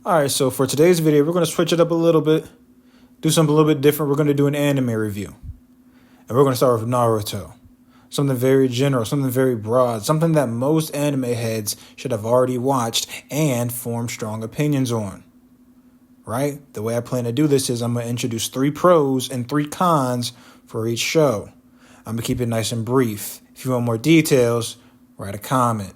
All right, so for today's video, we're going to switch it up a little bit, do something a little bit different. We're going to do an anime review. And we're going to start with Naruto. Something very general, something very broad, something that most anime heads should have already watched and formed strong opinions on. Right? The way I plan to do this is I'm going to introduce 3 pros and 3 cons for each show. I'm going to keep it nice and brief. If you want more details, write a comment.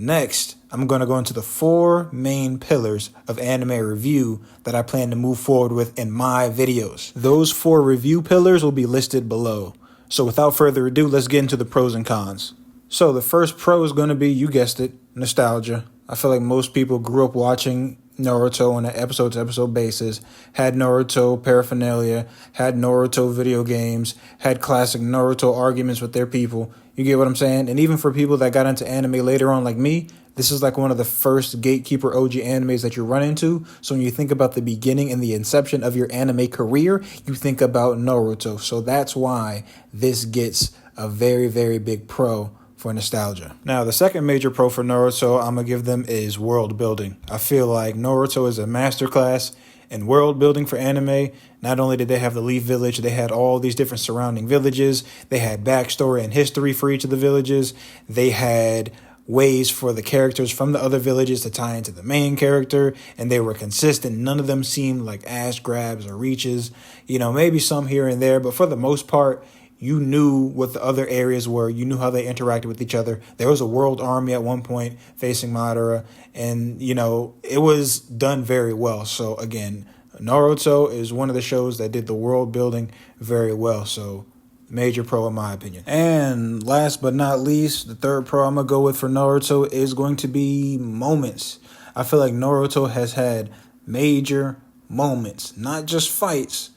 Next, I'm going to go into the 4 main pillars of anime review that I plan to move forward with in my videos. Those 4 review pillars will be listed below. So without further ado, let's get into the pros and cons. So the first pro is going to be, you guessed it, nostalgia. I feel like most people grew up watching Naruto on an episode-to-episode basis, had Naruto paraphernalia, had Naruto video games, had classic Naruto arguments with their people. You get what I'm saying? And even for people that got into anime later on like me, this is like one of the first gatekeeper OG animes that you run into. So when you think about the beginning and the inception of your anime career, you think about Naruto. So that's why this gets a very, very big pro for nostalgia. Now, the second major pro for Naruto I'm going to give them is world building. I feel like Naruto is a masterclass in world building for anime. Not only did they have the Leaf Village, they had all these different surrounding villages. They had backstory and history for each of the villages. They had ways for the characters from the other villages to tie into the main character, and they were consistent. None of them seemed like ass grabs or reaches. You know, maybe some here and there, but for the most part, you knew what the other areas were. You knew how they interacted with each other. There was a world army at one point facing Madara, and, you know, it was done very well. So, again, Naruto is one of the shows that did the world building very well. So, major pro in my opinion. And last but not least, the third pro I'm going to go with for Naruto is going to be moments. I feel like Naruto has had major moments, not just fights,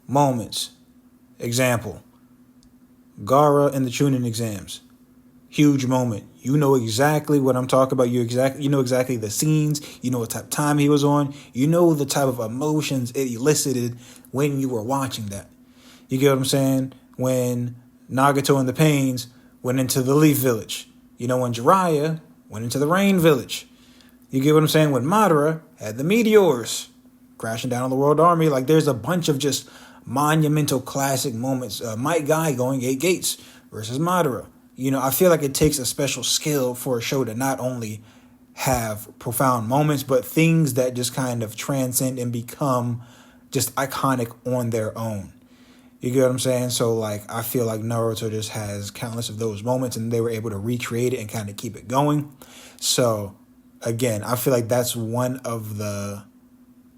moments. Example. Gaara in the Chunin exams. Huge moment. You know exactly what I'm talking about. You know exactly the scenes. You know what type of time he was on. You know the type of emotions it elicited when you were watching that. You get what I'm saying? When Nagato and the Pains went into the Leaf Village. You know, when Jiraiya went into the Rain Village. You get what I'm saying? When Madara had the meteors crashing down on the World Army. Like, there's a bunch of just monumental classic moments. Might Guy going 8 gates versus Madara. You know, I feel like it takes a special skill for a show to not only have profound moments, but things that just kind of transcend and become just iconic on their own. You get what I'm saying? So, like, I feel like Naruto just has countless of those moments, and they were able to recreate it and kind of keep it going. So, again, I feel like that's one of the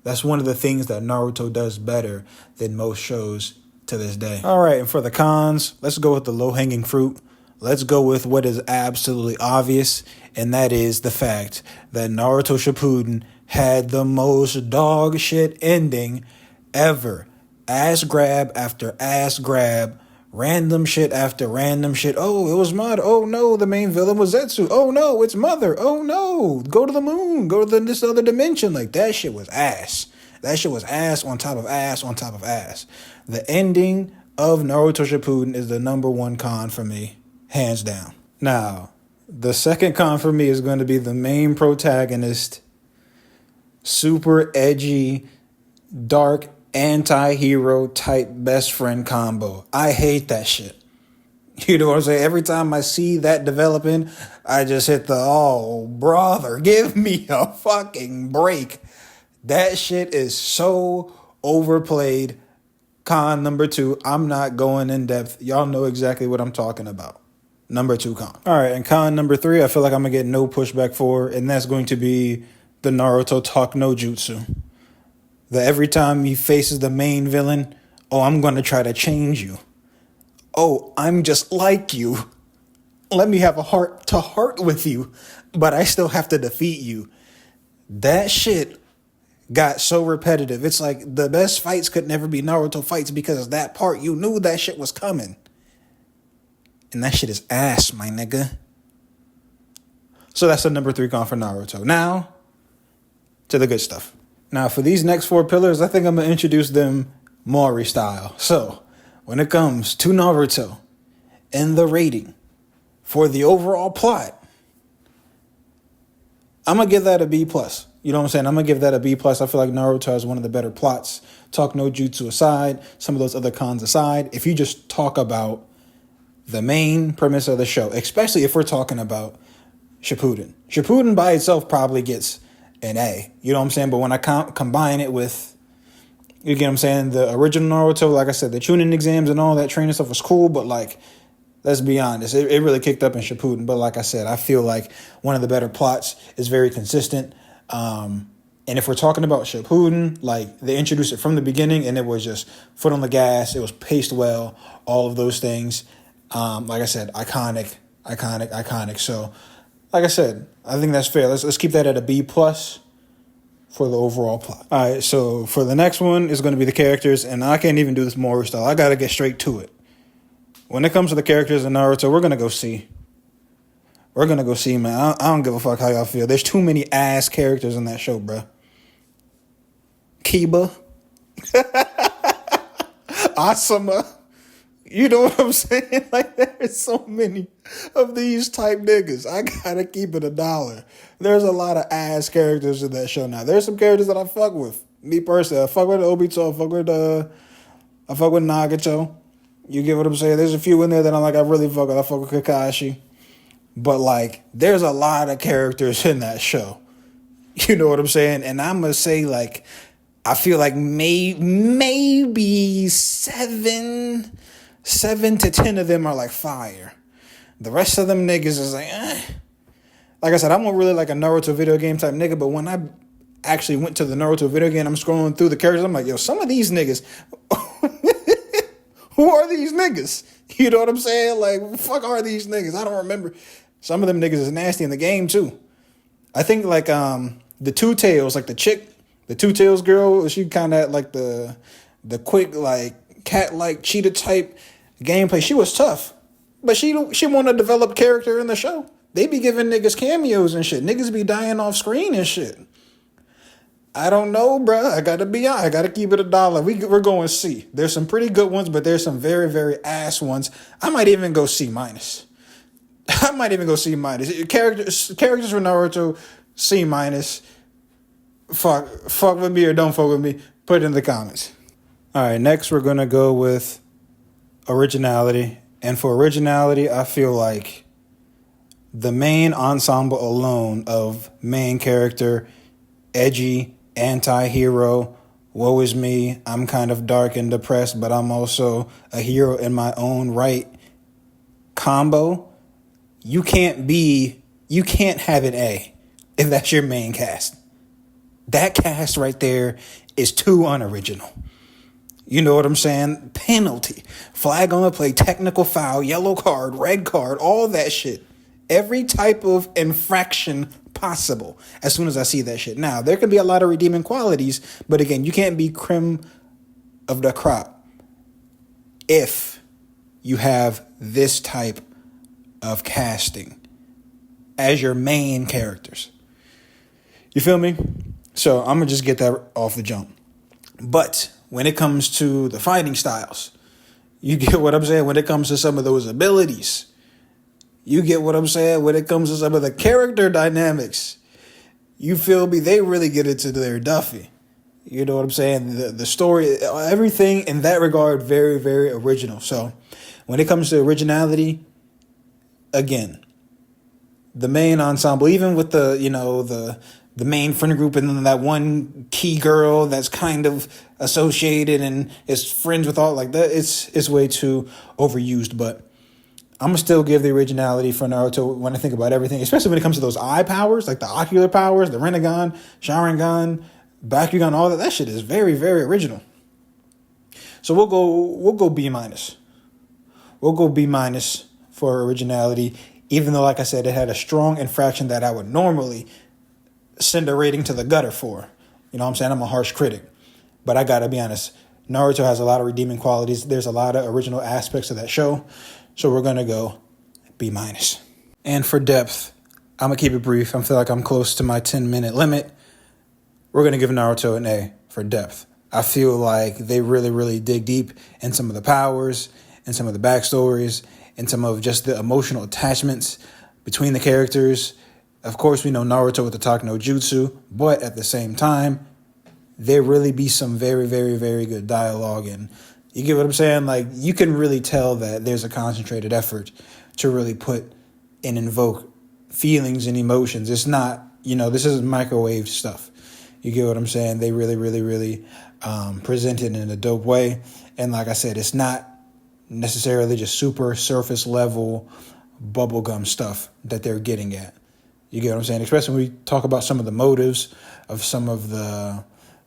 things that Naruto does better than most shows to this day. All right, and for the cons, let's go with the low-hanging fruit. Let's go with what is absolutely obvious, and that is the fact that Naruto Shippuden had the most dog shit ending ever. Ass grab after ass grab, random shit after random shit. Oh, it was Mud. Oh no, the main villain was Zetsu. Oh no, it's Mother. Oh no, go to the moon. Go to this other dimension. Like, that shit was ass. That shit was ass on top of ass on top of ass. The ending of Naruto Shippuden is the #1 con for me, hands down. Now, the second con for me is going to be the main protagonist, super edgy, dark, anti-hero type best friend combo. I hate that shit. You know what I'm saying? Every time I see that developing, I just hit the, oh, brother, give me a fucking break. That shit is so overplayed. Con #2, I'm not going in depth. Y'all know exactly what I'm talking about. #2 con. All right, and con #3, I feel like I'm going to get no pushback for, and that's going to be the Naruto talk no jutsu. That every time he faces the main villain, oh, I'm going to try to change you. Oh, I'm just like you. Let me have a heart-to-heart with you, but I still have to defeat you. That shit got so repetitive. It's like the best fights could never be Naruto fights because that part, you knew that shit was coming. And that shit is ass, my nigga. So that's the #3 con for Naruto. Now, to the good stuff. Now, for these next 4 pillars, I think I'm going to introduce them Maury style. So, when it comes to Naruto and the rating for the overall plot, I'm going to give that a B+. You know what I'm saying? I'm going to give that a B+. I feel like Naruto has one of the better plots. Talk no jutsu aside, some of those other cons aside. If you just talk about the main premise of the show, especially if we're talking about Shippuden. Shippuden by itself probably gets an A. You know what I'm saying? But when I combine it with, you get what I'm saying, the original Naruto, like I said, the tuning exams and all that training stuff was cool, but like, let's be honest, it really kicked up in Shippuden. But like I said, I feel like one of the better plots is very consistent. And if we're talking about Shippuden, like they introduced it from the beginning and it was just foot on the gas. It was paced well, all of those things. Like I said, iconic. So, like I said, I think that's fair. Let's keep that at a B+ for the overall plot. All right, so for the next one is going to be the characters, and I can't even do this more style. I got to get straight to it. When it comes to the characters in Naruto, we're going to go C. We're going to go C, man. I don't give a fuck how y'all feel. There's too many ass characters in that show, bro. Kiba. Asuma. You know what I'm saying? Like, there's so many of these type niggas. I gotta keep it $1. There's a lot of ass characters in that show now. There's some characters that I fuck with. Me personally, I fuck with Obito. I fuck with Nagato. You get what I'm saying? There's a few in there that I'm like, I really fuck with. I fuck with Kakashi. But, like, there's a lot of characters in that show. You know what I'm saying? And I'm gonna say, like, I feel like maybe 7 to 10 of them are like fire. The rest of them niggas is like, eh. Like I said, I'm not really like a Naruto video game type nigga, but when I actually went to the Naruto video game, I'm scrolling through the characters, I'm like, yo, some of these niggas, who are these niggas? You know what I'm saying? Like, what the fuck are these niggas? I don't remember. Some of them niggas is nasty in the game too. I think like the Two Tails, like the chick, the Two Tails girl, she kind of like the quick like cat-like cheetah type gameplay. She was tough, but she want to develop character in the show. They be giving niggas cameos and shit. Niggas be dying off screen and shit. I don't know, bruh. I gotta be honest. I gotta keep it $1. We're going C. There's some pretty good ones, but there's some very, very ass ones. I might even go C-. Characters for Naruto, C-. Fuck with me or don't fuck with me. Put it in the comments. All right, next we're gonna go with Originality. And for Originality, I feel like the main ensemble alone of main character, edgy, anti-hero, woe is me, I'm kind of dark and depressed, but I'm also a hero in my own right combo, you can't have an A if that's your main cast. That cast right there is too unoriginal. You know what I'm saying? Penalty. Flag on the play, technical foul, yellow card, red card, all that shit. Every type of infraction possible as soon as I see that shit. Now, there can be a lot of redeeming qualities, but again, you can't be creme of the crop if you have this type of casting as your main characters. You feel me? So I'm going to just get that off the jump. But when it comes to the fighting styles, you get what I'm saying? When it comes to some of those abilities, you get what I'm saying? When it comes to some of the character dynamics, you feel me? They really get into their Duffy. You know what I'm saying? The story, everything in that regard, very, very original. So when it comes to Originality, again, the main ensemble, even with the main friend group and then that one key girl that's kind of associated and is friends with all like that, it's way too overused. But I'm going to still give the Originality for Naruto when I think about everything, especially when it comes to those eye powers, like the ocular powers, the Rinnegan, Sharingan, Bakugan, all that. That shit is very, very original. So we'll go B-. We'll go B- for Originality, even though, like I said, it had a strong infraction that I would normally send a rating to the gutter for. You know what I'm saying? I'm a harsh critic. But I got to be honest, Naruto has a lot of redeeming qualities. There's a lot of original aspects of that show. So we're going to go B-. And for depth, I'm going to keep it brief. I feel like I'm close to my 10-minute limit. We're going to give Naruto an A for depth. I feel like they really, really dig deep in some of the powers and some of the backstories and some of just the emotional attachments between the characters. Of course, we know Naruto with the Talk no Jutsu, but at the same time, there really be some very, very, very good dialogue. And you get what I'm saying? Like, you can really tell that there's a concentrated effort to really put and invoke feelings and emotions. It's not, this isn't microwave stuff. You get what I'm saying? They really, really, really present it in a dope way. And like I said, it's not necessarily just super surface level bubblegum stuff that they're getting at. You get what I'm saying? Especially when we talk about some of the motives of some of the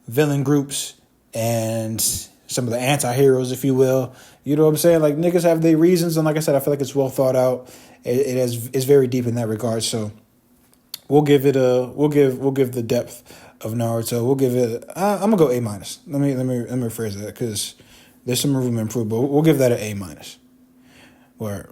villain groups and some of the anti-heroes, if you will. You know what I'm saying? Like, niggas have their reasons, and like I said, I feel like it's well thought out. It's very deep in that regard. So we'll give the depth of Naruto. We'll give it. I'm gonna go A minus. Let me rephrase that because there's some room to improve, but we'll give that an A minus. Where